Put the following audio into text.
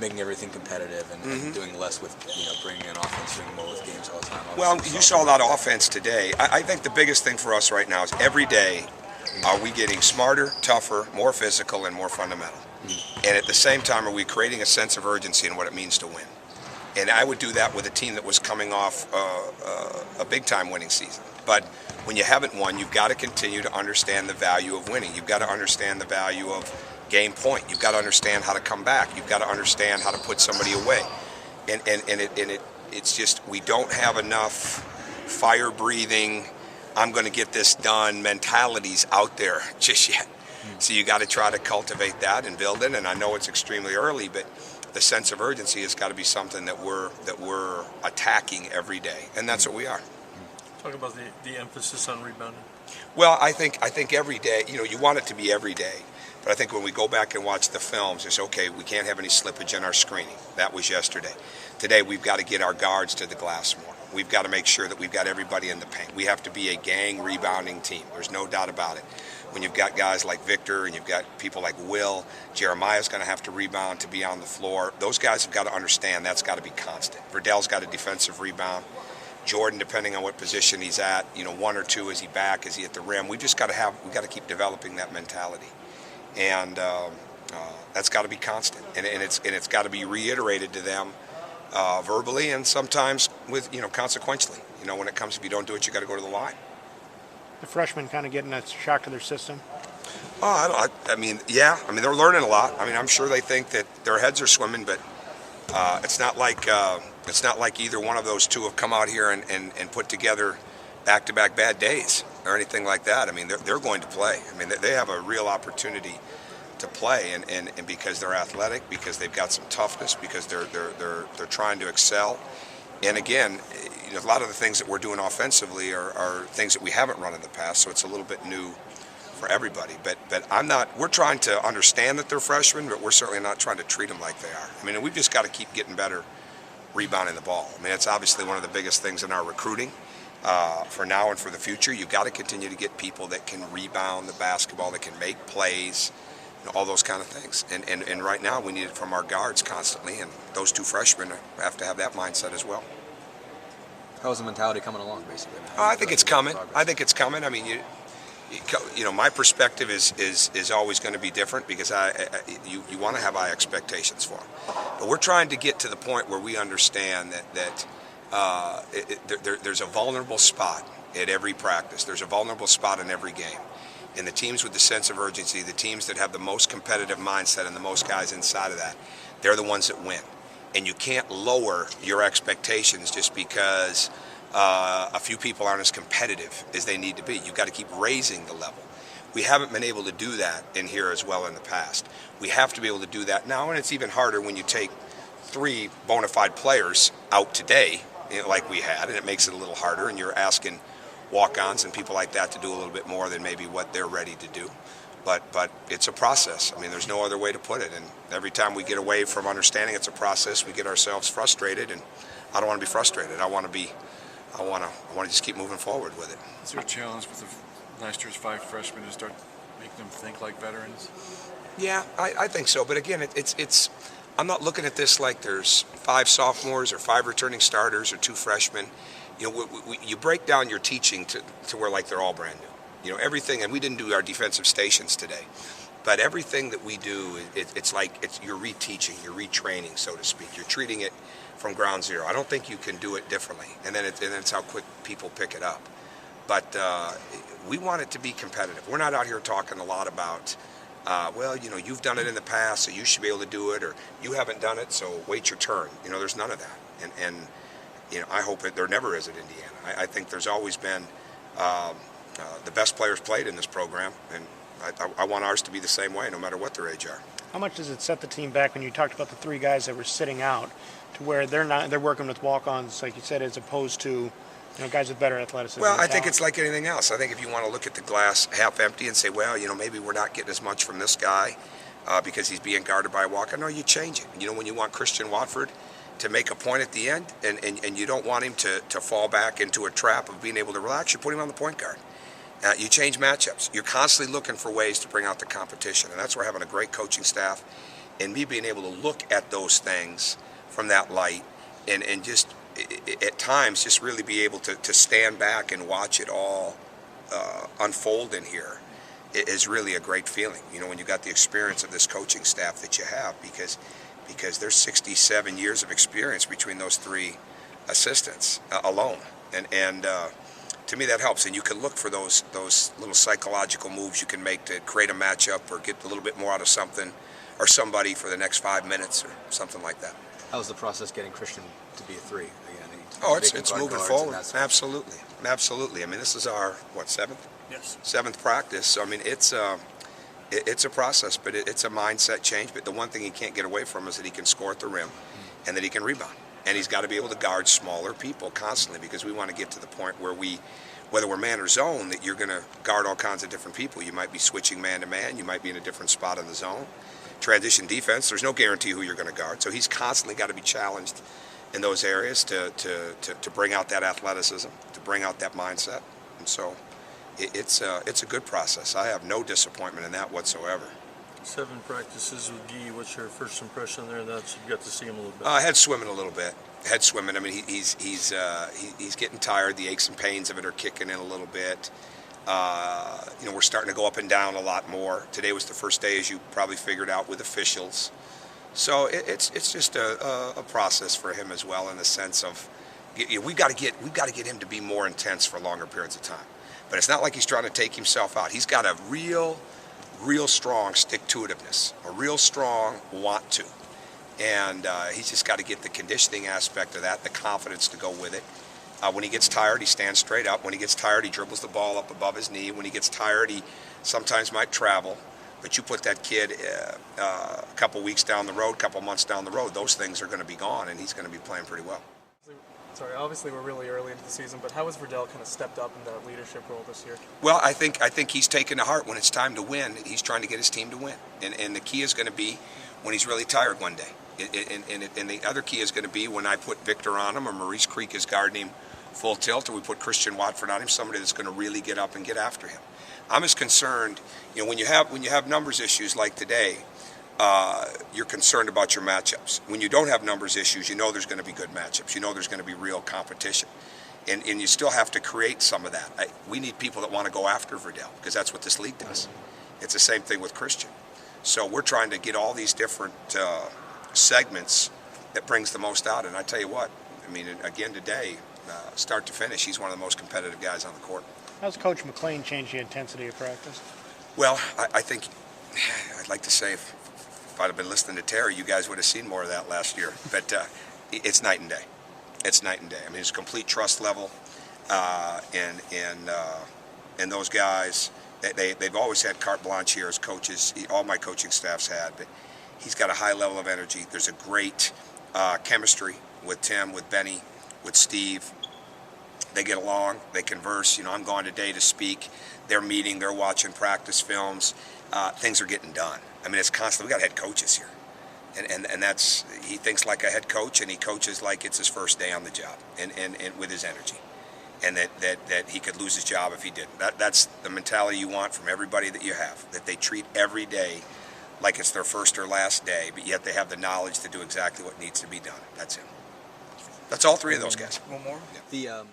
making everything competitive and doing less with bringing in offense, doing more with games all the time. Well, you saw a lot of offense today. I think the biggest thing for us right now is every day are we getting smarter, tougher, more physical, and more fundamental. And at the same time, are we creating a sense of urgency in what it means to win? And I would do that with a team that was coming off a big-time winning season. But when you haven't won, you've got to continue to understand the value of winning. You've got to understand the value of game point. You've got to understand how to come back. You've got to understand how to put somebody away. And it's just we don't have enough fire-breathing, I'm going to get this done mentalities out there just yet. So you got to try to cultivate that and build it. And I know it's extremely early, but the sense of urgency has got to be something that we're attacking every day, and that's what we are. Talk about the emphasis on rebounding. Well, I think every day, you want it to be every day, but I think when we go back and watch the films, it's okay. We can't have any slippage in our screening. That was yesterday. Today, we've got to get our guards to the glass more. We've got to make sure that we've got everybody in the paint. We have to be a gang rebounding team. There's no doubt about it. When you've got guys like Victor and you've got people like Will, Jeremiah's going to have to rebound to be on the floor. Those guys have got to understand that's got to be constant. Verdell's got a defensive rebound. Jordan, depending on what position he's at, 1 or 2, is he back, is he at the rim? We've got to keep developing that mentality, and that's got to be constant, and it's got to be reiterated to them verbally and sometimes with consequentially. When it comes, if you don't do it, you got to go to the line. The freshmen kind of getting a shock to their system. Oh, I mean, yeah. I mean, they're learning a lot. I mean, I'm sure they think that their heads are swimming, but it's not like either one of those two have come out here and put together back-to-back bad days or anything like that. I mean, they're going to play. I mean, they have a real opportunity to play, and because they're athletic, because they've got some toughness, because they're trying to excel. And again, a lot of the things that we're doing offensively are things that we haven't run in the past, so it's a little bit new for everybody. But we're trying to understand that they're freshmen, but we're certainly not trying to treat them like they are. I mean, we've just got to keep getting better rebounding the ball. I mean, it's obviously one of the biggest things in our recruiting for now and for the future. You've got to continue to get people that can rebound the basketball, that can make plays, all those kind of things. And right now we need it from our guards constantly, and those two freshmen have to have that mindset as well. How's the mentality coming along, basically? I think it's coming. I mean, my perspective is always going to be different because you want to have high expectations for them. But we're trying to get to the point where we understand that there's a vulnerable spot at every practice. There's a vulnerable spot in every game. And the teams with the sense of urgency, the teams that have the most competitive mindset and the most guys inside of that, they're the ones that win. And you can't lower your expectations just because a few people aren't as competitive as they need to be. You've got to keep raising the level. We haven't been able to do that in here as well in the past. We have to be able to do that now, and it's even harder when you take 3 bona fide players out today, like we had, and it makes it a little harder, and you're asking walk-ons and people like that to do a little bit more than maybe what they're ready to do. But it's a process. I mean, there's no other way to put it. And every time we get away from understanding it's a process, we get ourselves frustrated. And I don't want to be frustrated. I want to just keep moving forward with it. Is there a challenge with last year's 5 freshmen to start making them think like veterans? Yeah, I think so. But again, it's I'm not looking at this like there's 5 sophomores or 5 returning starters or 2 freshmen. You break down your teaching to where like they're all brand new. Everything, and we didn't do our defensive stations today, but everything that we do, it's like you're reteaching, you're retraining, so to speak. You're treating it from ground zero. I don't think you can do it differently, and then it's how quick people pick it up. But we want it to be competitive. We're not out here talking a lot about, you've done it in the past, so you should be able to do it, or you haven't done it, so wait your turn. There's none of that, and I hope there never is at Indiana. I think there's always been the best players played in this program, and I want ours to be the same way, no matter what their age are. How much does it set the team back when you talked about the 3 guys that were sitting out, to where they're working with walk-ons, like you said, as opposed to guys with better athleticism? Well, I think it's like anything else. I think if you want to look at the glass half empty and say, well, maybe we're not getting as much from this guy because he's being guarded by a walk-on, no, you change it. When you want Christian Watford to make a point at the end, and you don't want him to fall back into a trap of being able to relax, you put him on the point guard. You change matchups. You're constantly looking for ways to bring out the competition, and that's where having a great coaching staff and me being able to look at those things from that light, and just at times just really be able to stand back and watch it all unfold in here is really a great feeling. You know, when you got the experience of this coaching staff that you have, because there's 67 years of experience between those three assistants alone, and to me that helps. And you can look for those little psychological moves you can make to create a matchup or get a little bit more out of something or somebody for the next 5 minutes or something like that. How was the process getting Christian to be a 3 again? Oh, it's moving forward. Absolutely, absolutely. I mean, this is our seventh? Yes. Seventh practice. So I mean, it's a process, but it's a mindset change. But the one thing he can't get away from is that he can score at the rim, and that he can rebound, and he's got to be able to guard smaller people constantly, because we want to get to the point where whether we're man or zone, that you're going to guard all kinds of different people. You might be switching man to man. You might be in a different spot in the zone. Transition defense, there's no guarantee who you're going to guard. So he's constantly got to be challenged in those areas to bring out that athleticism, to bring out that mindset. And so it's a good process. I have no disappointment in that whatsoever. 7 practices with Guy. What's your first impression there? That's you got to see him a little bit. Head swimming a little bit. Head swimming. I mean, he's getting tired. The aches and pains of it are kicking in a little bit. You know, we're starting to go up and down a lot more. Today was the first day, as you probably figured out, with officials. So it's just a process for him as well, in the sense of we've got to get him to be more intense for longer periods of time. But it's not like he's trying to take himself out. He's got a real strong stick-to-itiveness, a real strong want to, and he's just got to get the conditioning aspect of that, the confidence to go with it. When he gets tired, he stands straight up. When he gets tired, he dribbles the ball up above his knee. When he gets tired, he sometimes might travel. But you put that kid a couple weeks down the road, a couple months down the road, those things are going to be gone, and he's going to be playing pretty well. Sorry, obviously we're really early into the season, but how has Verdell kind of stepped up in that leadership role this year? Well, I think he's taken to heart when it's time to win. He's trying to get his team to win, and the key is going to be when he's really tired one day. And the other key is going to be when I put Victor on him, or Maurice Creek is guarding him full tilt, or we put Christian Watford on him, somebody that's going to really get up and get after him. I'm as concerned, you know, when you have numbers issues like today, you're concerned about your matchups. When you don't have numbers issues, you know there's going to be good matchups. You know there's going to be real competition. And you still have to create some of that. We need people that want to go after Verdell, because that's what this league does. It's the same thing with Christian. So we're trying to get all these different segments that brings the most out. And I tell you what, I mean, again today, start to finish, he's one of the most competitive guys on the court. How's Coach McLean changed the intensity of practice? Well, I think, I'd like to say, if I'd have been listening to Terry, you guys would have seen more of that last year. But it's night and day. It's night and day. I mean, it's a complete trust level, and those guys, they've always had carte blanche here as coaches. All my coaching staffs had, but he's got a high level of energy. There's a great chemistry with Tim, with Benny, with Steve. They get along, they converse. You know, I'm going today to speak. They're meeting, they're watching practice films. Things are getting done. I mean, it's constant. We got head coaches here. And that's, he thinks like a head coach, and he coaches like it's his first day on the job, and with his energy. And that he could lose his job if he didn't. That's the mentality you want from everybody that you have, that they treat every day like it's their first or last day, but yet they have the knowledge to do exactly what needs to be done. That's him. That's all three of those guys. One more? The